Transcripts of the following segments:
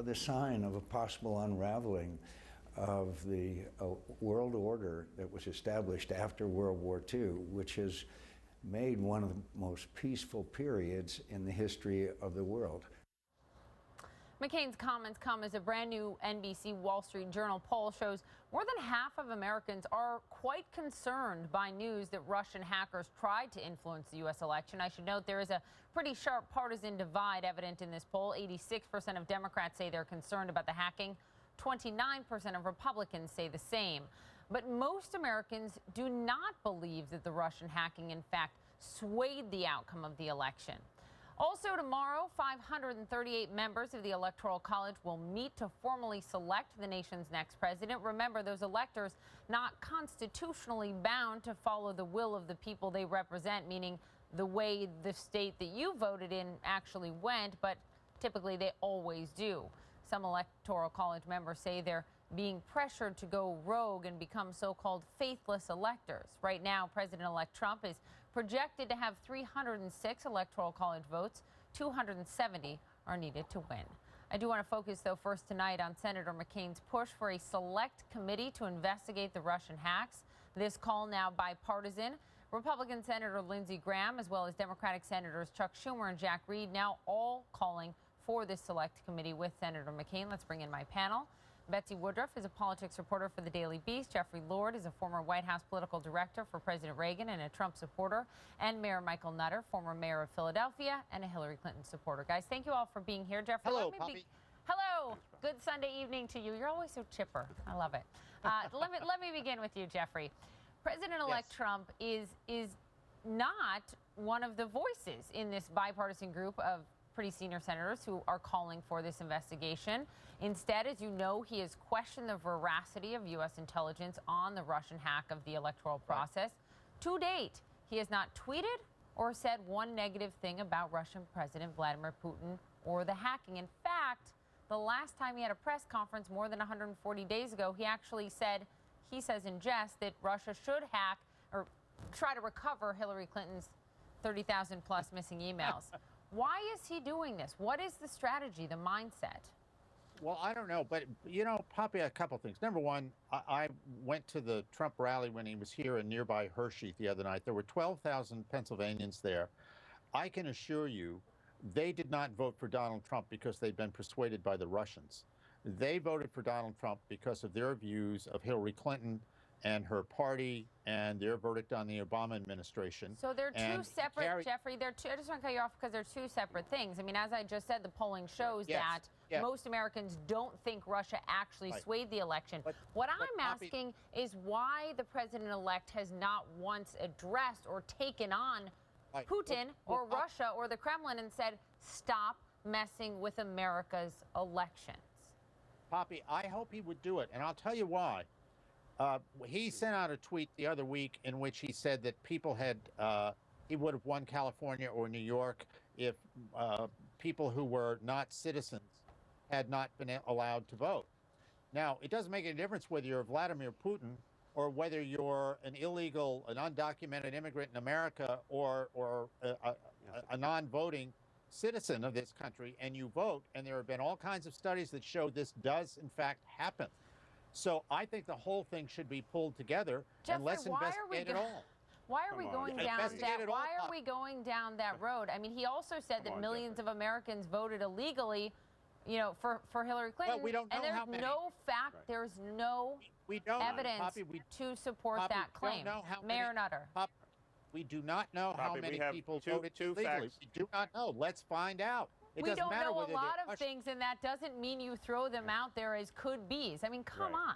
the sign of a possible unraveling of the world order that was established after World War II, which has made one of the most peaceful periods in the history of the world. McCain's comments come as a brand new NBC Wall Street Journal poll shows more than half of Americans are quite concerned by news that Russian hackers tried to influence the U.S. election. I should note there is a pretty sharp partisan divide evident in this poll. 86% of Democrats say they're concerned about the hacking. 29% of Republicans say the same. But most Americans do not believe that the Russian hacking, in fact, swayed the outcome of the election. Also tomorrow, 538 members of the Electoral College will meet to formally select the nation's next president. Remember, those electors not constitutionally bound to follow the will of the people they represent, meaning the way the state that you voted in actually went, but typically they always do. Some Electoral College members say they're being pressured to go rogue and become so-called faithless electors. Right now, President-elect Trump is projected to have 306 Electoral College votes. 270 are needed to win. I do want to focus, though, first tonight on Senator McCain's push for a select committee to investigate the Russian hacks. This call now bipartisan. Republican Senator Lindsey Graham, as well as Democratic Senators Chuck Schumer and Jack Reed, now all calling for this select committee with Senator McCain. Let's bring in my panel. Betsy Woodruff is a politics reporter for the Daily Beast. Jeffrey Lord is a former White House political director for President Reagan and a Trump supporter. And Mayor Michael Nutter, former mayor of Philadelphia and a Hillary Clinton supporter. Guys, thank you all for being here. Jeffrey, hello, Poppy. Hello. Good Sunday evening to you. You're always so chipper. I love it. Let me begin with you, Jeffrey. President-elect Trump is not one of the voices in this bipartisan group of pretty senior senators who are calling for this investigation. Instead, as you know, he has questioned the veracity of U.S. intelligence on the Russian hack of the electoral process. To date, he has not tweeted or said one negative thing about Russian President Vladimir Putin or the hacking. In fact, the last time he had a press conference more than 140 days ago, he actually said, he says in jest, that Russia should hack or try to recover Hillary Clinton's 30,000 plus missing emails. Why is he doing this? What is the strategy, the mindset? Well, I don't know, but, you know, Poppy, a couple things. Number one, I went to the Trump rally when he was here in nearby Hershey the other night. There were 12,000 Pennsylvanians there. I can assure you they did not vote for Donald Trump because they'd been persuaded by the Russians. They voted for Donald Trump because of their views of Hillary Clinton and her party and their verdict on the Obama administration. So they're two separate, Jeffrey, I just want to cut you off because they're two separate things. I mean, as I just said, the polling shows that most Americans don't think Russia actually swayed the election. What I'm asking is why the president-elect has not once addressed or taken on Putin or Russia or the Kremlin and said, stop messing with America's elections. Poppy, I hope he would do it, and I'll tell you why. He sent out a tweet the other week in which he said that people had, he would have won California or New York if people who were not citizens had not been allowed to vote. Now, it doesn't make any difference whether you're Vladimir Putin or whether you're an illegal, an undocumented immigrant in America or a non-voting citizen of this country and you vote, and there have been all kinds of studies that show this does in fact happen. So I think the whole thing should be pulled together, Jeffrey, and let's investigate it all. Why are we going down that? Why are we going down that road? I mean, he also said that millions of Americans voted illegally, you know, for Hillary Clinton. Well, we don't know how many. There's no evidence to support that claim. Mayor Nutter. We do not know how many people voted illegally. We do not know. Let's find out. We don't know a lot of things, and that doesn't mean you throw them out there as could-be's. I mean, come on.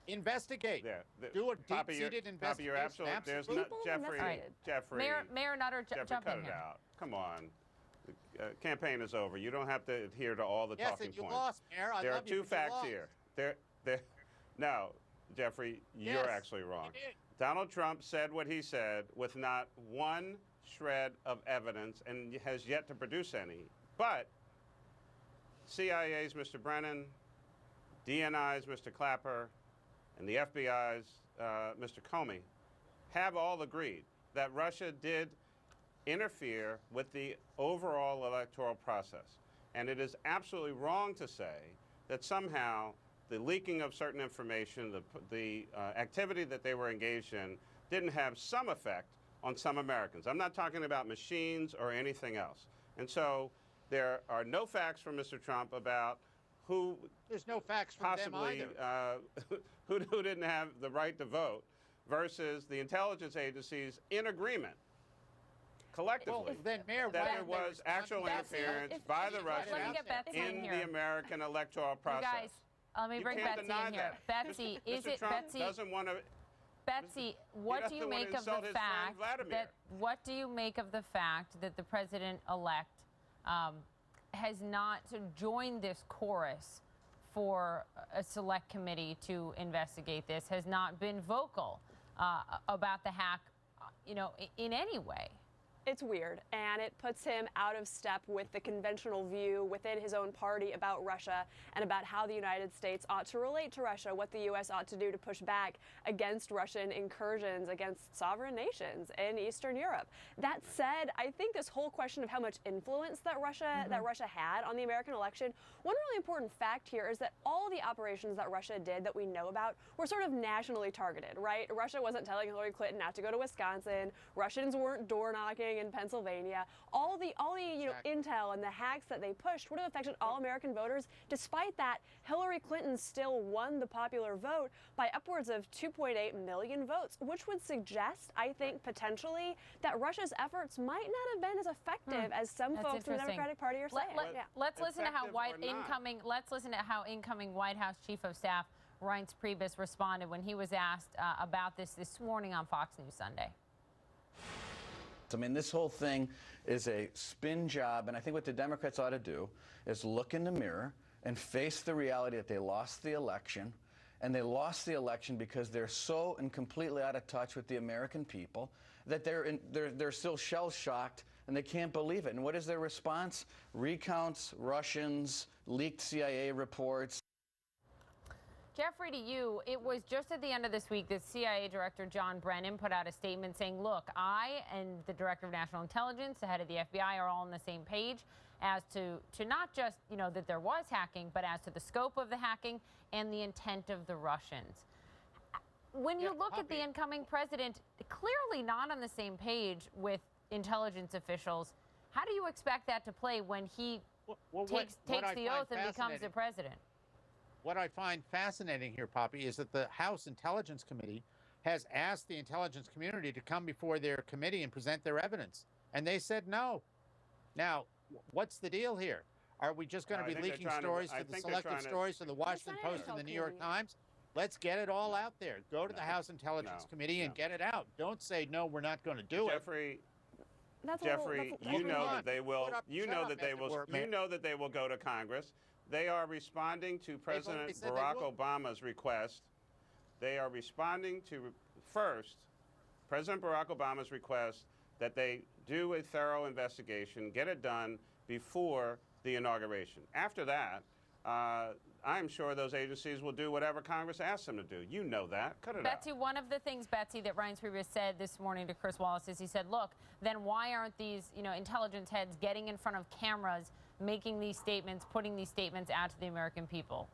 Investigate. Do a deep-seated investigation. Poppy, you're absolutely. There's not Jeffrey. Mayor Nutter, jump in here. It out. Come on. The campaign is over. You don't have to adhere to all the talking points. Yes, and you lost, Mayor. There are two facts here. No, Jeffrey, you're actually wrong. Donald Trump said what he said with not one shred of evidence and has yet to produce any. But CIA's Mr. Brennan, DNI's Mr. Clapper, and the FBI's Mr. Comey have all agreed that Russia did interfere with the overall electoral process. And it is absolutely wrong to say that somehow the leaking of certain information, the activity that they were engaged in, didn't have some effect on some Americans. I'm not talking about machines or anything else. And so there are no facts from Mr. Trump about who There's no facts from them possibly either. who didn't have the right to vote versus the intelligence agencies in agreement collectively Well, then, Mayor, that why there don't they was actual Betsy, interference if- by the let Russians me get Betsy in in here. the American electoral process. You guys, let me You bring can't Betsy deny in here. that. Betsy, Mr. is it Trump Betsy? doesn't want to. Betsy, what do you doesn't want make to of the insult his friend fact Vladimir. that the president-elect has not joined this chorus for a select committee to investigate this, has not been vocal about the hack, in any way? It's weird, and it puts him out of step with the conventional view within his own party about Russia and about how the United States ought to relate to Russia, what the U.S. ought to do to push back against Russian incursions against sovereign nations in Eastern Europe. That said, I think this whole question of how much influence that Russia had on the American election, one really important fact here is that all the operations that Russia did that we know about were sort of nationally targeted, right? Russia wasn't telling Hillary Clinton not to go to Wisconsin. Russians weren't door knocking in Pennsylvania. All the intel and the hacks that they pushed would have affected all American voters. Despite that, Hillary Clinton still won the popular vote by upwards of 2.8 million votes, which would suggest, I think, potentially that Russia's efforts might not have been as effective as some That's folks in the Democratic Party are saying. Let's listen to how Effective or not. incoming White House Chief of Staff Reince Priebus responded when he was asked about this morning on Fox News Sunday. I mean, this whole thing is a spin job, and I think what the Democrats ought to do is look in the mirror and face the reality that they lost the election, and they lost the election because they're so and completely out of touch with the American people that they're still shell-shocked and they can't believe it. And what is their response? Recounts, Russians, leaked CIA reports. Jeffrey, to you, it was just at the end of this week that CIA Director John Brennan put out a statement saying, look, I and the Director of National Intelligence, the head of the FBI, are all on the same page as to not just, that there was hacking, but as to the scope of the hacking and the intent of the Russians. When you look at the incoming president, clearly not on the same page with intelligence officials, how do you expect that to play when he takes the oath and becomes the president? What I find fascinating here, Poppy, is that the House Intelligence Committee has asked the intelligence community to come before their committee and present their evidence, and they said no. Now, what's the deal here? Are we just going to be leaking stories to the selective stories to the Washington Post and the New York Times? Let's get it all out there. Go to the House Intelligence Committee and get it out. Don't say, no, we're not going to do it. Jeffrey, you know that they will. You know that they will. You know that they will go to Congress. They are responding to President Barack Obama's request. They are responding to first President Barack Obama's request that they do a thorough investigation, get it done before the inauguration. After that, I'm sure those agencies will do whatever Congress asks them to do. You know that. Cut it Betsy, out. one of the things, Betsy, that Reince Priebus said this morning to Chris Wallace is he said, look, then why aren't these, intelligence heads getting in front of cameras, making these statements, putting these statements out to the American people?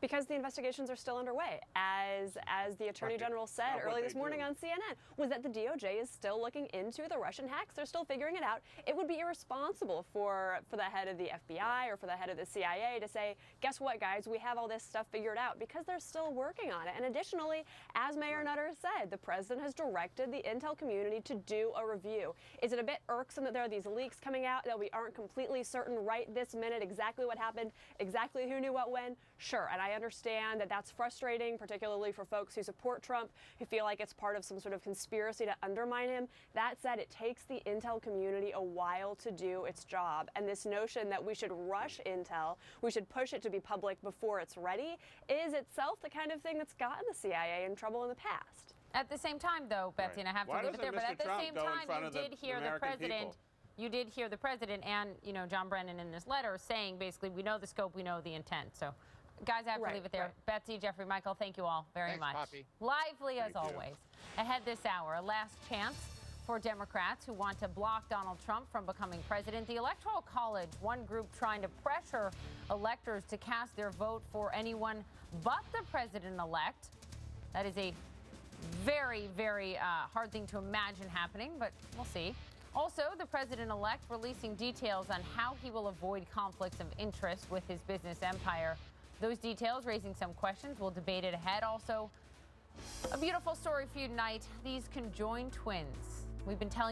Because the investigations are still underway. As the Attorney General said early this morning on CNN, was that the DOJ is still looking into the Russian hacks. They're still figuring it out. It would be irresponsible for the head of the FBI or for the head of the CIA to say, guess what, guys, we have all this stuff figured out, because they're still working on it. And additionally, as Mayor Nutter said, the president has directed the intel community to do a review. Is it a bit irksome that there are these leaks coming out that we aren't completely certain right this minute exactly what happened, exactly who knew what when? Sure, and I understand that that's frustrating, particularly for folks who support Trump, who feel like it's part of some sort of conspiracy to undermine him. That said, it takes the intel community a while to do its job. And this notion that we should rush intel, we should push it to be public before it's ready, is itself the kind of thing that's gotten the CIA in trouble in the past. At the same time, though, Betsy, and I have to leave it there, but at the same time, you did hear the president. You did hear the president and, John Brennan in this letter saying, basically, we know the scope, we know the intent. So, guys, I have to leave it there. Betsy, Jeffrey, Michael, thank you all very much. Poppy. Lively as always. Ahead this hour, a last chance For Democrats who want to block Donald Trump from becoming president, the Electoral College, one group trying to pressure electors to cast their vote for anyone but the president-elect. That is a very, very hard thing to imagine happening, but we'll see. Also, the president-elect releasing details on how he will avoid conflicts of interest with his business empire. Those details raising some questions. We'll debate it ahead. Also, a beautiful story for you tonight. These conjoined twins. We've been telling